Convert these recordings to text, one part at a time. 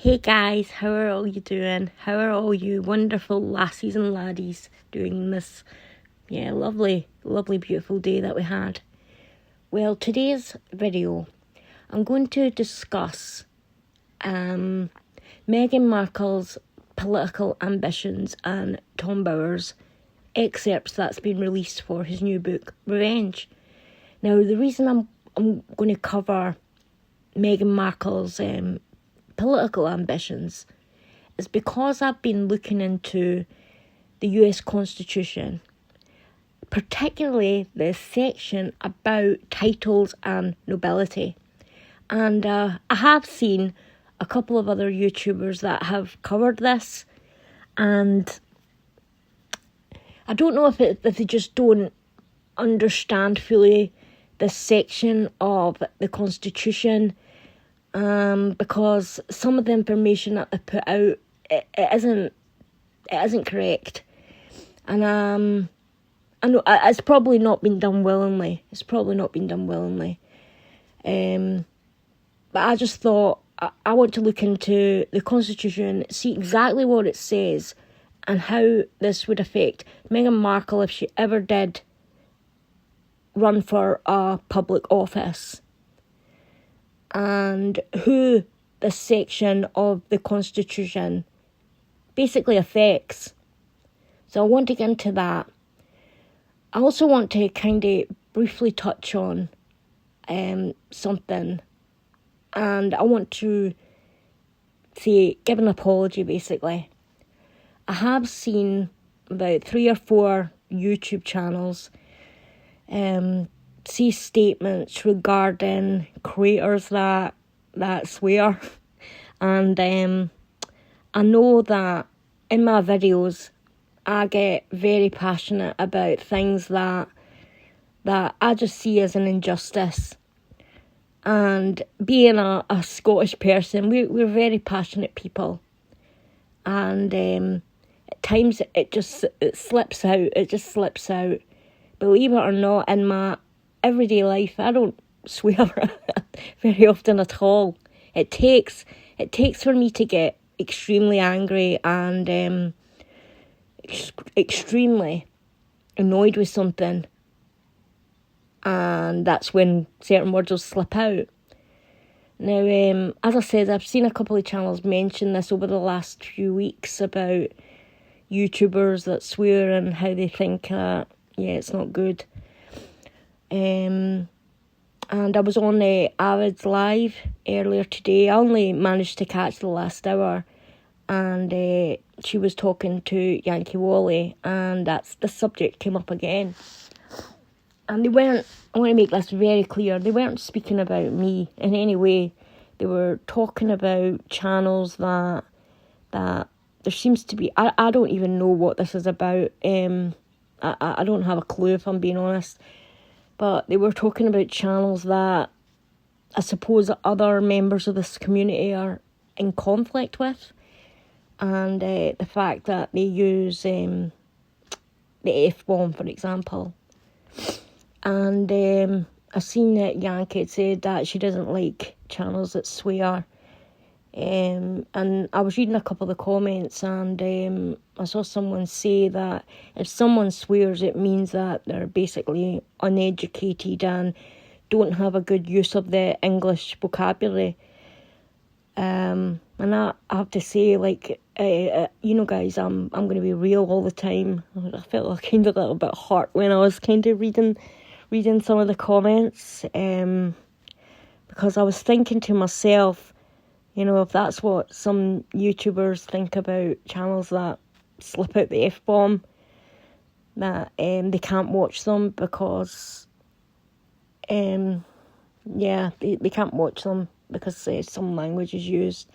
Hey guys, how are all you doing? How are all you wonderful lassies and laddies doing in this, lovely, beautiful day that we had? Well, today's video, I'm going to discuss Meghan Markle's political ambitions and Tom Bower's excerpts that's been released for his new book, Revenge. Now, the reason I'm going to cover Meghan Markle's political ambitions is because I've been looking into the US Constitution, particularly the section about titles and nobility. And I have seen a couple of other YouTubers that have covered this, and I don't know if they just don't understand fully this section of the Constitution, because some of the information that they put out it isn't correct, and I know it's probably not been done willingly. But I just thought I want to look into the Constitution, see exactly what it says, and how this would affect Meghan Markle if she ever did run for a public office, and who this section of the Constitution basically affects. So I want to get into that. I also want to kind of briefly touch on something, and I want to give an apology basically. I have seen about 3 or 4 YouTube channels see statements regarding creators that swear, and I know that in my videos I get very passionate about things that I just see as an injustice. And being a Scottish person, we're very passionate people, and at times it slips out. Believe it or not, in my everyday life, I don't swear very often at all. It takes for me to get extremely angry and extremely annoyed with something, and that's when certain words will slip out. Now, as I said, I've seen a couple of channels mention this over the last few weeks about YouTubers that swear and how they think that, it's not good. And I was on Avid's live earlier today. I only managed to catch the last hour, and she was talking to Yankee Wally, and the subject came up again. And I want to make this very clear, they weren't speaking about me in any way. They were talking about channels that there seems to be, I don't even know what this is about. I don't have a clue, if I'm being honest. But they were talking about channels that I suppose other members of this community are in conflict with. And the fact that they use the F-bomb, for example. And I've seen that Yankee had said that she doesn't like channels that swear. And I was reading a couple of the comments, and I saw someone say that if someone swears, it means that they're basically uneducated and don't have a good use of the English vocabulary. And I have to say, guys, I'm going to be real all the time. I felt kind of a little bit hurt when I was kind of reading some of the comments, because I was thinking to myself, if that's what some YouTubers think about channels that slip out the F-bomb, that they can't watch them because, they can't watch them because some language is used.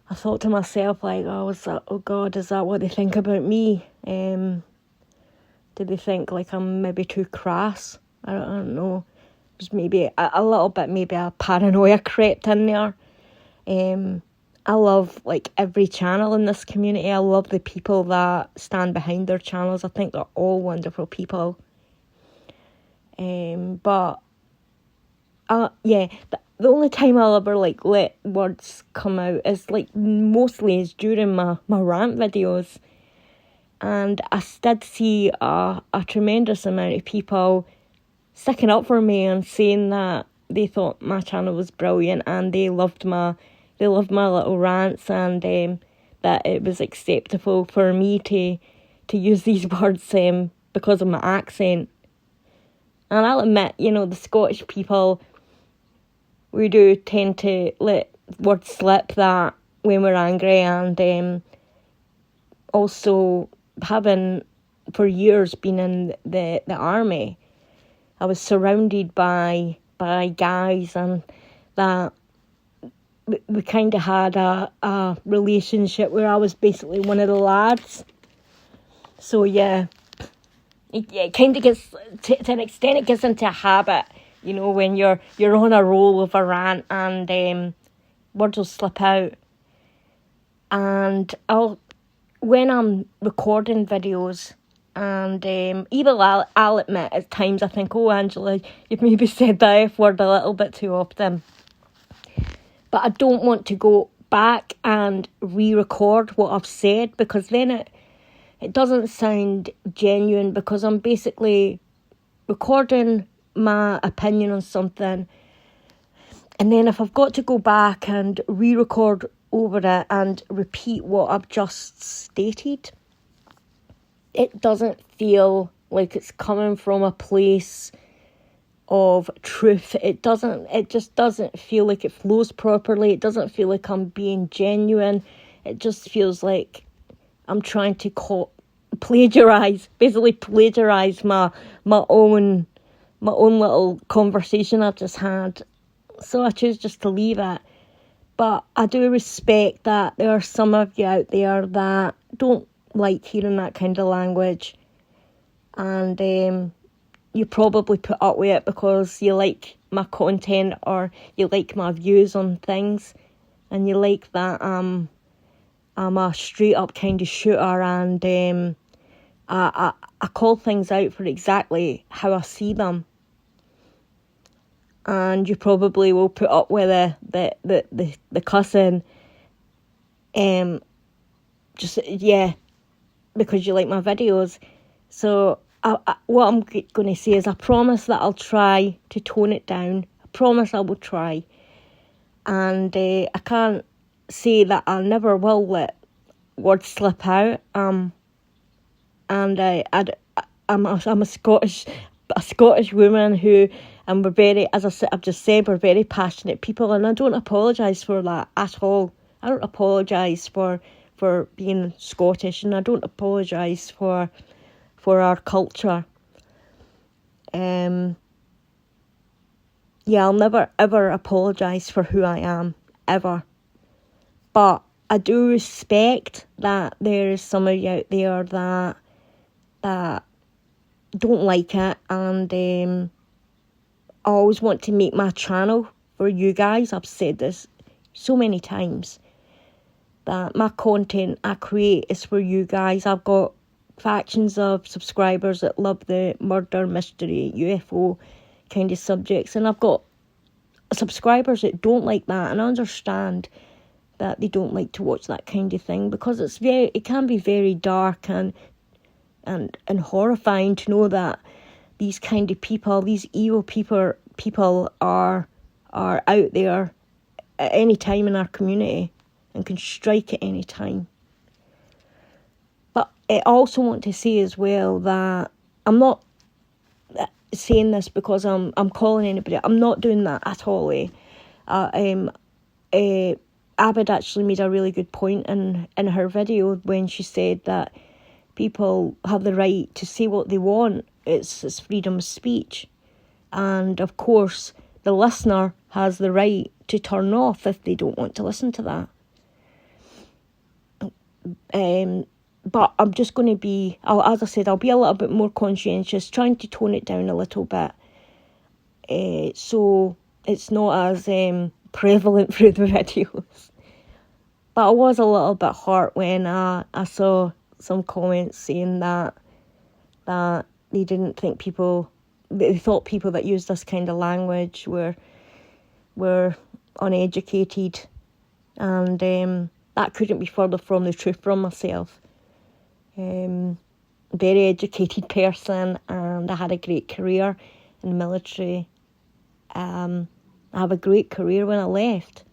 I thought to myself, oh God, is that what they think about me? Do they think I'm maybe too crass? I don't know. Just maybe a little bit, maybe a paranoia crept in there. I love every channel in this community. I love the people that stand behind their channels. I think they're all wonderful people. But the only time I'll ever like let words come out is like mostly is during my rant videos. And I did see a tremendous amount of people sticking up for me and saying that they thought my channel was brilliant and they loved my little rants, and that it was acceptable for me to use these words because of my accent. And I'll admit, the Scottish people, we do tend to let words slip that when we're angry, and also having for years been in the army, I was surrounded by guys, and that we kind of had a relationship where I was basically one of the lads. So yeah, it kind of gets, to an extent, it gets into a habit, when you're on a roll of a rant, and words will slip out. And when I'm recording videos, and even I'll admit at times I think, oh Angela, you've maybe said that F word a little bit too often. But I don't want to go back and re-record what I've said, because then it doesn't sound genuine, because I'm basically recording my opinion on something, and then if I've got to go back and re-record over it and repeat what I've just stated, it doesn't feel like it's coming from a place of truth. It just doesn't feel like it flows properly. It doesn't feel like I'm being genuine. It just feels like I'm trying to plagiarize my own little conversation I've just had. So I choose just to leave it. But I do respect that there are some of you out there that don't like hearing that kind of language, and you probably put up with it because you like my content, or you like my views on things, and you like that I'm a straight up kind of shooter, and I call things out for exactly how I see them. And you probably will put up with the cussing, because you like my videos. So what I'm going to say is, I promise that I'll try to tone it down. I promise I will try. And I can't say that I never will let words slip out. And I'm a Scottish woman who, and we're very, as I've just said, we're very passionate people, and I don't apologise for that at all. I don't apologise for being Scottish, and I don't apologise for our culture. I'll never ever apologise for who I am, ever. But I do respect that there is some of you out there that don't like it, and I always want to make my channel for you guys. I've said this so many times, that my content I create is for you guys. I've got factions of subscribers that love the murder, mystery, UFO kind of subjects, and I've got subscribers that don't like that, and I understand that they don't like to watch that kind of thing, because it can be very dark and horrifying to know that these kind of people, these evil people are out there at any time in our community and can strike at any time. But I also want to say as well that I'm not saying this because I'm calling anybody. I'm not doing that at all. Abid actually made a really good point in her video when she said that people have the right to say what they want. It's freedom of speech. And of course, the listener has the right to turn off if they don't want to listen to that. But I'm just going to be, as I said, I'll be a little bit more conscientious, trying to tone it down a little bit, so it's not as prevalent through the videos. But I was a little bit hurt when I saw some comments saying that they didn't think they thought people that use this kind of language were were uneducated, and that couldn't be further from the truth from myself. Very educated person, and I had a great career in the military. I have a great career when I left.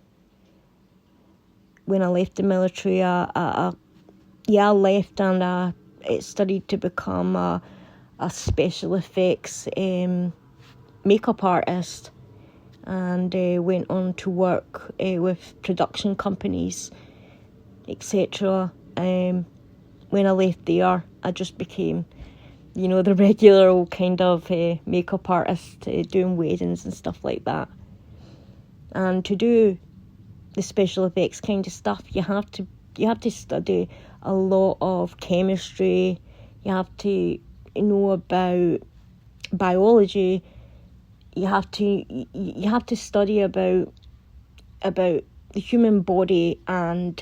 When I left the military, I left and I studied to become a special effects makeup artist, and went on to work with production companies, etc. When I left there, I just became, the regular old kind of makeup artist, doing weddings and stuff like that. And to do the special effects kind of stuff, you have to study a lot of chemistry. You have to know about biology. You have to study about the human body and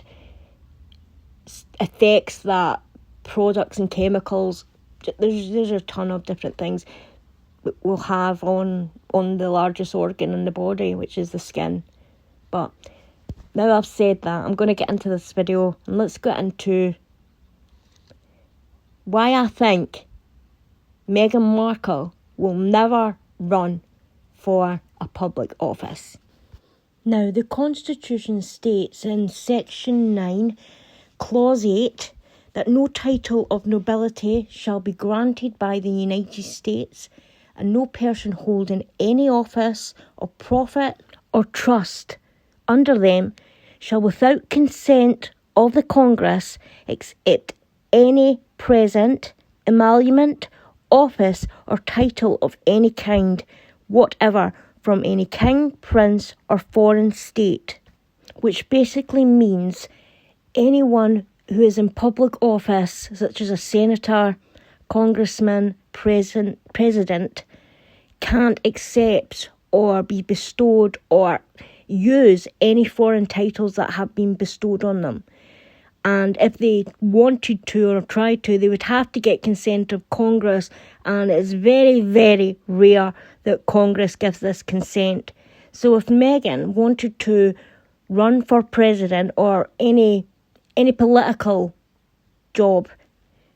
effects that products and chemicals, there's a ton of different things will have on the largest organ in the body, which is the skin. But now I've said that, I'm going to get into this video, and let's get into why I think Meghan Markle will never run for a public office. Now, the Constitution states in Section 9, Clause 8, that no title of nobility shall be granted by the United States, and no person holding any office of profit or trust under them shall, without consent of the Congress, accept any present, emolument, office, or title of any kind whatever from any king, prince, or foreign state, which basically means anyone who is in public office, such as a senator, congressman, president, can't accept or be bestowed or use any foreign titles that have been bestowed on them. And if they wanted to or tried to, they would have to get consent of Congress, and it's very, very rare that Congress gives this consent. So if Meghan wanted to run for president or any political job,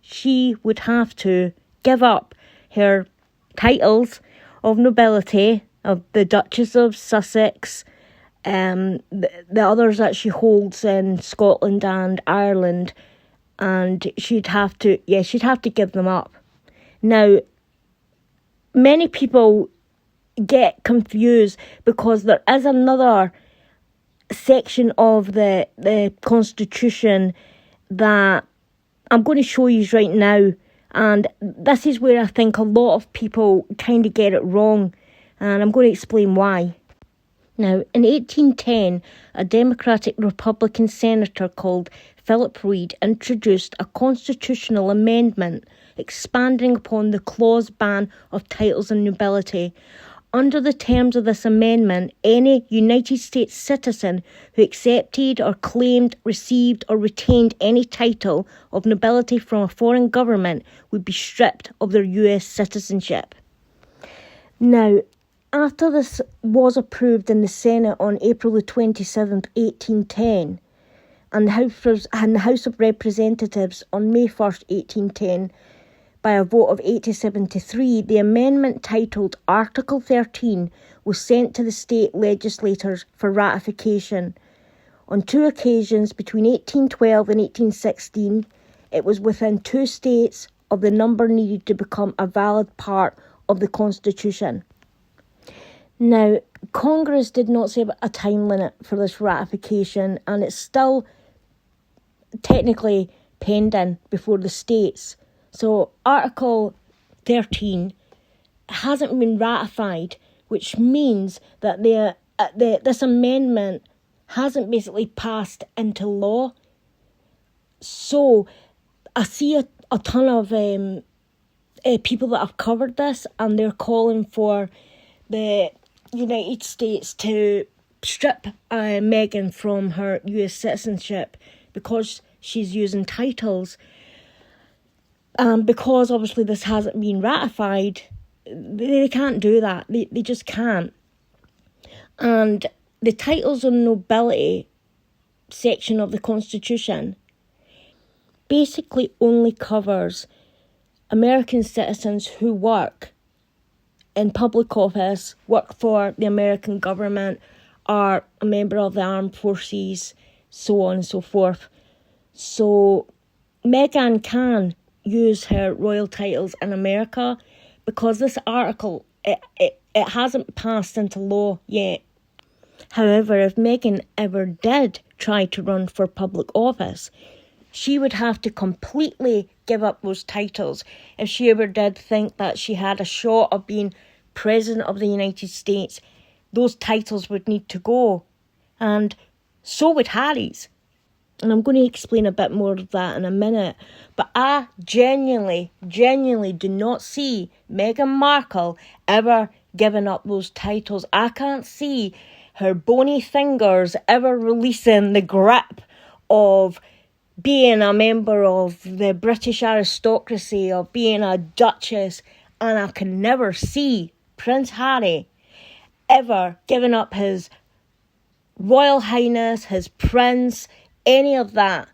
she would have to give up her titles of nobility, of the Duchess of Sussex, the others that she holds in Scotland and Ireland, and she'd have to give them up. Now, many people get confused because there is another section of the Constitution that I'm going to show you right now, and this is where I think a lot of people kind of get it wrong, and I'm going to explain why. Now, in 1810, a Democratic Republican senator called Philip Reed introduced a constitutional amendment expanding upon the clause ban of titles and nobility. Under the terms of this amendment, any United States citizen who accepted or claimed, received or retained any title of nobility from a foreign government would be stripped of their US citizenship. Now, after this was approved in the Senate on April the 27th, 1810, and the House of Representatives on May 1st, 1810, by a vote of 8 to 73, the amendment titled Article 13 was sent to the state legislators for ratification. On two occasions between 1812 and 1816, it was within 2 states of the number needed to become a valid part of the Constitution. Now, Congress did not set a time limit for this ratification, and it's still technically pending before the states. So Article 13 hasn't been ratified, which means that this amendment hasn't basically passed into law. So I see a ton of people that have covered this, and they're calling for the United States to strip Meghan from her US citizenship because she's using titles. Because obviously this hasn't been ratified, they can't do that. They just can't. And the titles on nobility section of the Constitution basically only covers American citizens who work in public office, work for the American government, are a member of the armed forces, so on and so forth. So Meghan can use her royal titles in America because this article, it hasn't passed into law yet. However, if Meghan ever did try to run for public office, she would have to completely give up those titles. If she ever did think that she had a shot of being President of the United States, those titles would need to go. And so would Harry's. And I'm going to explain a bit more of that in a minute. But I genuinely do not see Meghan Markle ever giving up those titles. I can't see her bony fingers ever releasing the grip of being a member of the British aristocracy, of being a duchess. And I can never see Prince Harry ever giving up his Royal Highness, his Prince, any of that.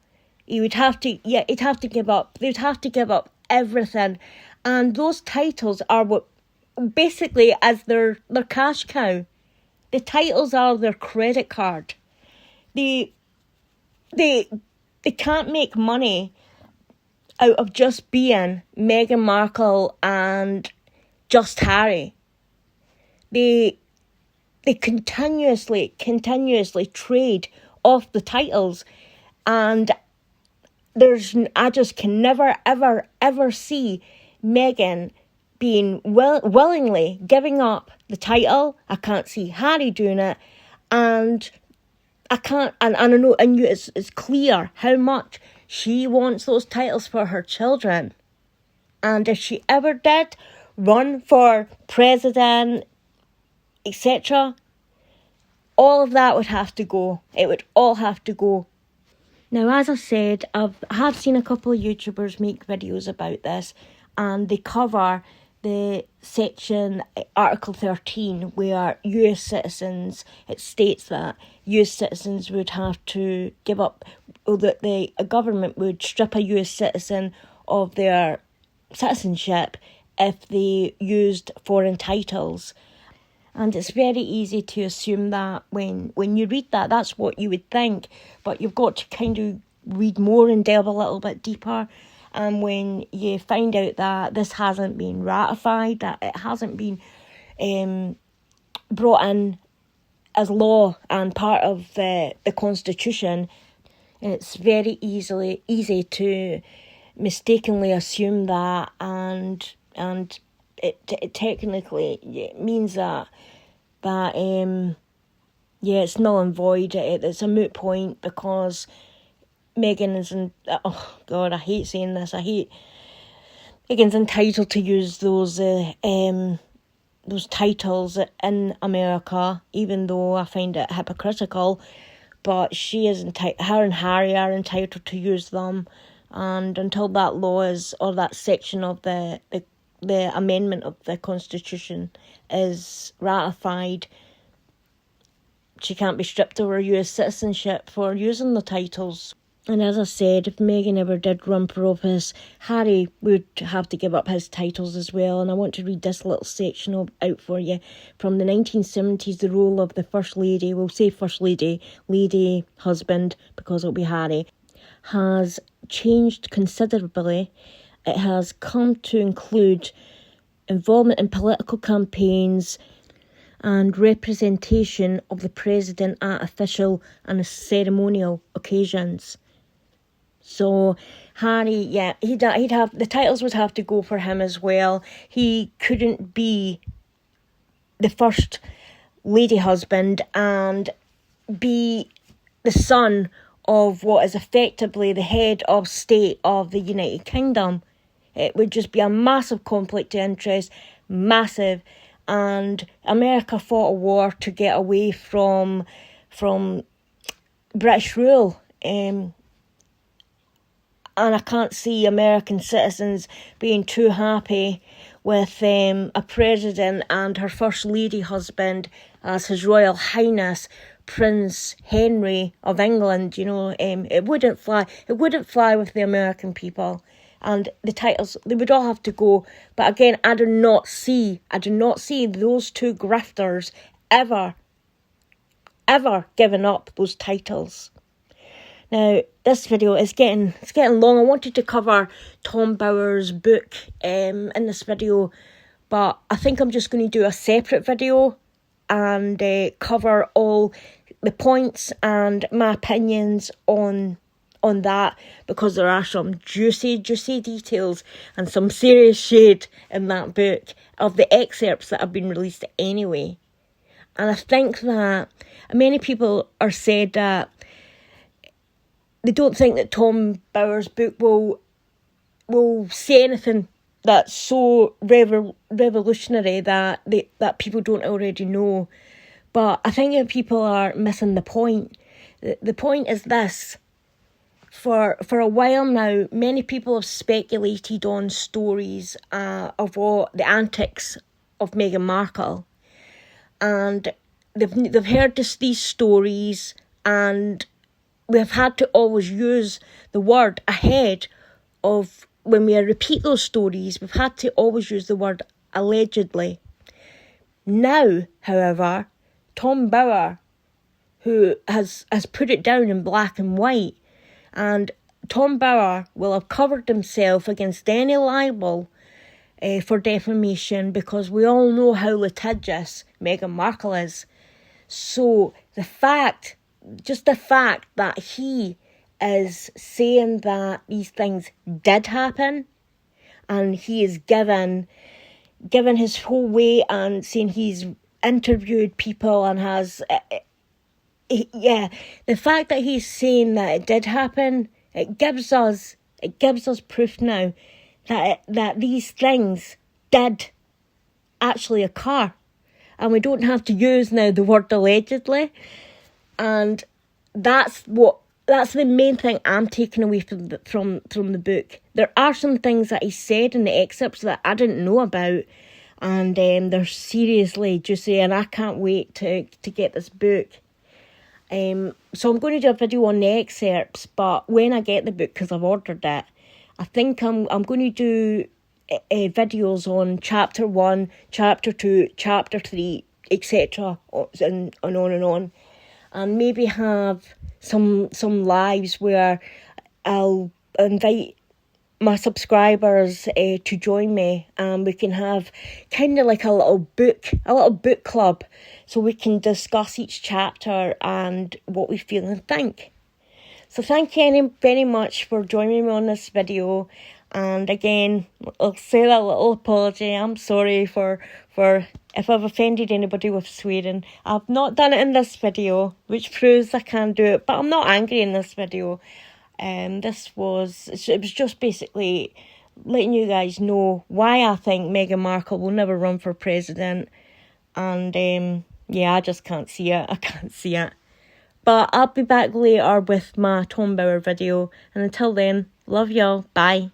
He'd have to give up. They'd have to give up everything. And those titles are what basically as their cash cow. The titles are their credit card. They can't make money out of just being Meghan Markle and just Harry. They continuously trade off the titles, and I just can never ever see Meghan being willingly giving up the title. I can't see Harry doing it, and I can't, and I know, and it's clear how much she wants those titles for her children. And if she ever did run for president, etc., all of that would have to go. It would all have to go. Now, as I said, I have seen a couple of YouTubers make videos about this, and they cover the section, Article 13, where US citizens, it states that US citizens would have to give up, or that the government would strip a US citizen of their citizenship if they used foreign titles. And it's very easy to assume that when you read that, that's what you would think. But you've got to kind of read more and delve a little bit deeper. And when you find out that this hasn't been ratified, that it hasn't been brought in as law and part of the Constitution, it's very easy to mistakenly assume that, and it technically means that it's null and void. It's a moot point because Meghan isn't. Oh God, I hate saying this. Meghan's entitled to use those titles in America, even though I find it hypocritical. But she is her and Harry are entitled to use them, and until that law is, or that section of the amendment of the Constitution is ratified, she can't be stripped of her US citizenship for using the titles. And as I said, if Meghan ever did run for office, Harry would have to give up his titles as well. And I want to read this little section out for you. From the 1970s, the role of the First Lady, we'll say First Lady, husband, because it'll be Harry, has changed considerably. It has come to include involvement in political campaigns and representation of the president at official and ceremonial occasions. So Harry, he'd have, the titles would have to go for him as well. He couldn't be the First Lady husband and be the son of what is effectively the head of state of the United Kingdom. It would just be a massive conflict of interest, massive. And America fought a war to get away from British rule. And I can't see American citizens being too happy with a president and her First Lady husband as His Royal Highness Prince Henry of England. It wouldn't fly. It wouldn't fly with the American people. And the titles, they would all have to go. But again, I do not see those two grifters ever giving up those titles. Now, this video is getting long. I wanted to cover Tom Bower's book in this video, but I think I'm just going to do a separate video and cover all the points and my opinions on that, because there are some juicy details and some serious shade in that book of the excerpts that have been released anyway. And I think that many people are said that they don't think that Tom Bower's book will say anything that's so revolutionary that people don't already know. But I think that people are missing the point. The point is this. For a while now, many people have speculated on stories of what the antics of Meghan Markle, and they've heard these stories, and we've had to always use the word ahead of when we repeat those stories. We've had to always use the word allegedly. Now, however, Tom Bower, who has put it down in black and white, and Tom Bower will have covered himself against any libel for defamation, because we all know how litigious Meghan Markle is. So the fact that he is saying that these things did happen, and he is given his whole weight and saying he's interviewed people and has... the fact that he's saying that it did happen, it gives us proof now that these things did actually occur, and we don't have to use now the word allegedly. And that's the main thing I'm taking away from the book. There are some things that he said in the excerpts that I didn't know about, and they're seriously juicy, and I can't wait to get this book. So I'm going to do a video on the excerpts, but when I get the book, because I've ordered it, I think I'm going to do videos on chapter 1, chapter 2, chapter 3, etc. and on, and maybe have some lives where I'll invite my subscribers to join me, and we can have kind of like a little book club, so we can discuss each chapter and what we feel and think. So thank you very much for joining me on this video. And again, I'll say that little apology. I'm sorry for if I've offended anybody with swearing. I've not done it in this video, which proves I can do it, but I'm not angry in this video. It was just basically letting you guys know why I think Meghan Markle will never run for president. And I just can't see it. I can't see it. But I'll be back later with my Tom Bower video. And until then, love y'all. Bye.